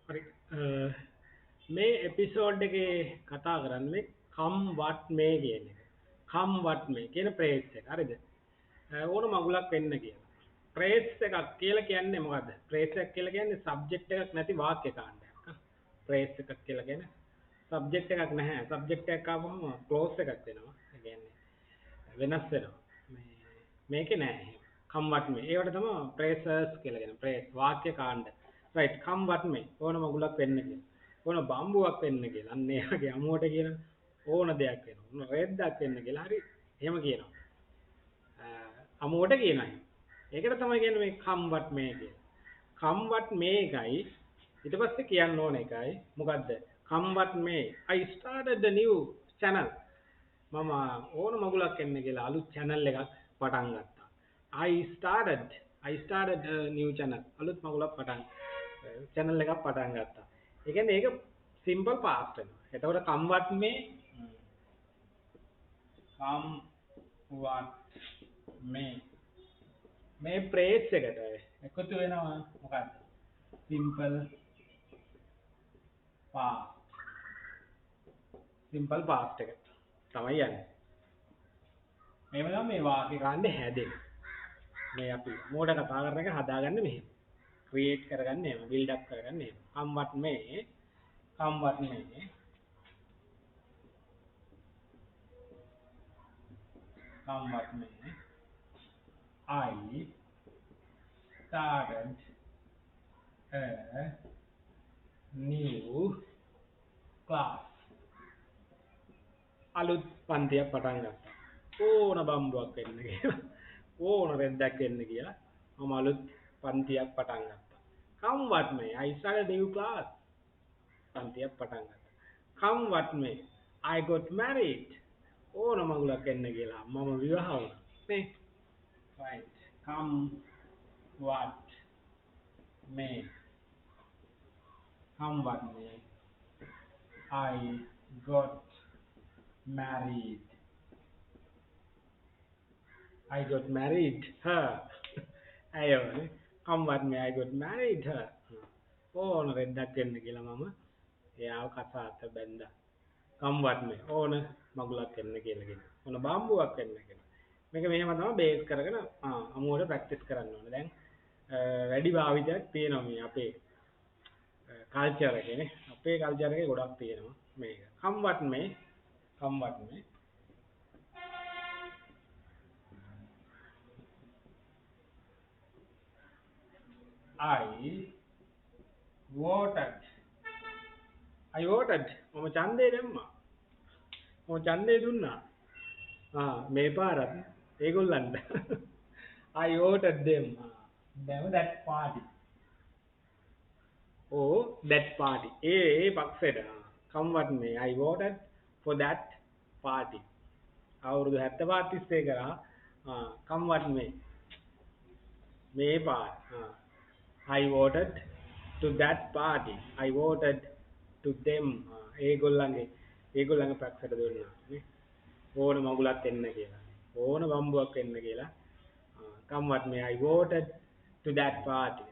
හරි. මේ එපිසෝඩ් එකේ කතා කරන්නේ come what may කියන එක. come what may කියන phrase එක. හරිද? ඕන මගුලක් වෙන්න කියලා. phrase එකක් කියලා කියන්නේ මොකද්ද? phrase එකක් කියලා කියන්නේ subject එකක් නැති වාක්‍ය කාණ්ඩයක්. phrase එකක් කියලා කියන්නේ subject එකක් නැහැ. subject එකක් ආවම clause එකක් වෙනවා. ඒ කියන්නේ වෙනස් වෙනවා. මේකේ නෑ එහෙම. come what may. ඒවට තමයි phrases කියලා කියන්නේ. phrase වාක්‍ය කාණ්ඩ. right come what may. ඕන මගුලක් වෙන්න කියලා. ඕන බම්බුවක් වෙන්න කියලා. අන්න ඒ වගේ අමුවට කියන ඕන දෙයක් වෙනවා. ඕන රෙද්දක් වෙන්න කියලා. හරි. එහෙම කියනවා. අමුවට කියනවා. ඒකට තමයි කියන්නේ මේ come what may කියලා. come what may එකයි ඊට පස්සේ කියන්න ඕන එකයි මොකද්ද? come what may. I started a new channel. මම ඕන මගුලක් එන්න කියලා අලුත් channel එකක් පටන් ගත්තා. I started a new channel. අලුත් මගුලක් channel එකක් පටන් ගත්තා. ඒ කියන්නේ ඒක simple past වෙනවා. එතකොට come what may come what may මේ phrase එකට එකතු වෙනවා මොකක්ද? simple past. simple past එක තමයි යන්නේ. මේව තමයි මේ වාක්‍ය කාණ්ඩේ හැදෙන්නේ. මේ අපි මෝඩ කතා කරන එක හදාගන්නේ මෙහෙම. ක්‍රියේට් කරගන්නේ එහෙම, බිල්ඩ් අප් කරගන්නේ එහෙම. come what may come what may come what may I started a new class. අලුත් පන්තියක් පටන් ගත්තා. ඕන බම්බුවක් වෙන්න කියලා. ඕන රෙද්දක් වෙන්න කියලා. මම අලුත් පන්තියක් පටන් ගත්තා. come what may I started a new class. පන්තියක් පටන් ගත්තා. come what may I got married. ඕන මගුලක් වෙන්න කියලා මම විවාහ වුණා. නේ? right. come what may come what may I got married. I got married her. අයෝනේ come what may I got married her. ඕන රෙද්දක් වෙන්න කියලා මම එයාව කසාත බැන්දා. come what may ඕන මගුලක් වෙන්න කියලා කියනවා. ඕන බම්බුවක් වෙන්න කියලා. මේක මෙහෙම තමයි බේස් කරගෙන අමුවට ප්‍රැක්ටිස් කරන්න ඕනේ. දැන් වැඩි භාවිතයක් තියෙනවා මේ අපේ කල්චර් එකේ නේ. අපේ කල්චර් එකේ ගොඩක් තියෙනවා මේක. come what may come what may I voted මම ඡන්දේ දැම්මා. මම ඡන්දේ දුන්නා. මේ පාරත් ඒගොල්ලන්ට I voted them. them that party. that party. ඒ පක්ෂයට. come what may I voted for that party. අවුරුදු 75 තිස්සේ කරා come what may මේ පාර I voted to that party. I voted to them. ඒගොල්ලන්ගේ පක්ෂයට දුන්නා නේ. ඕන මගුලක් එන්න කියලා. ඕන බම්බුවක් එන්න කියලා. come what may I voted to that party.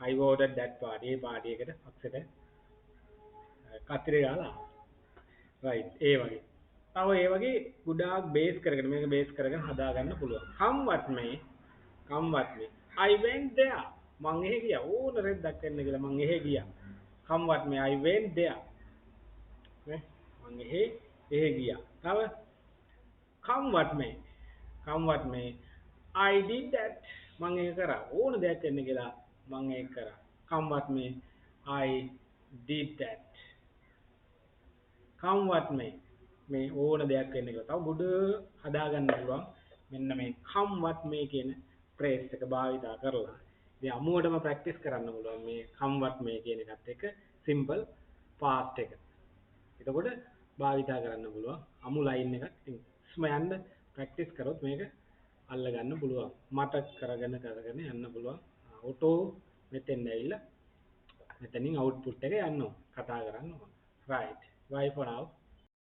I voted that party. A party එකට පක්ෂයට කතරේ ගාලා. right ඒ වගේ. තව ඒ වගේ ගොඩාක් බේස් කරගෙන මේක බේස් කරගෙන හදා ගන්න පුළුවන්. come what may I went there. මං එහෙ ගියා. ඕන රෙද්දක් වෙන්න කියලා මං එහෙ ගියා. come what may I went there. නේ මං එහෙ ගියා. තව come what may I did that. මං ඒක කරා. ඕන දෙයක් වෙන්න කියලා මං ඒක කරා. come what may I did that. come what may මේ ඕන දෙයක් වෙන්න කියලා. තව ගොඩ හදා ගන්න පුළුවන්. මෙන්න මේ come what may කියන phrase එක භාවිතා කරලා ඉතින් අමුවටම ප්‍රැක්ටිස් කරන්න පුළුවන් මේ come what may කියන එකත් එක්ක simple past එක. එතකොට භාවිතා කරන්න පුළුවන් අමු ලයින් එකක් ඉතින් ඉස්ම යන්න ප්‍රැක්ටිස් කරොත් මේක අල්ල ගන්න පුළුවන්. මතක් කරගෙන යන්න පුළුවන්. ඔටෝ මෙතෙන් ඇවිල්ලා මෙතනින් output එක යන්න ඕන. කතා කරන්න ඕන. right. bye for now.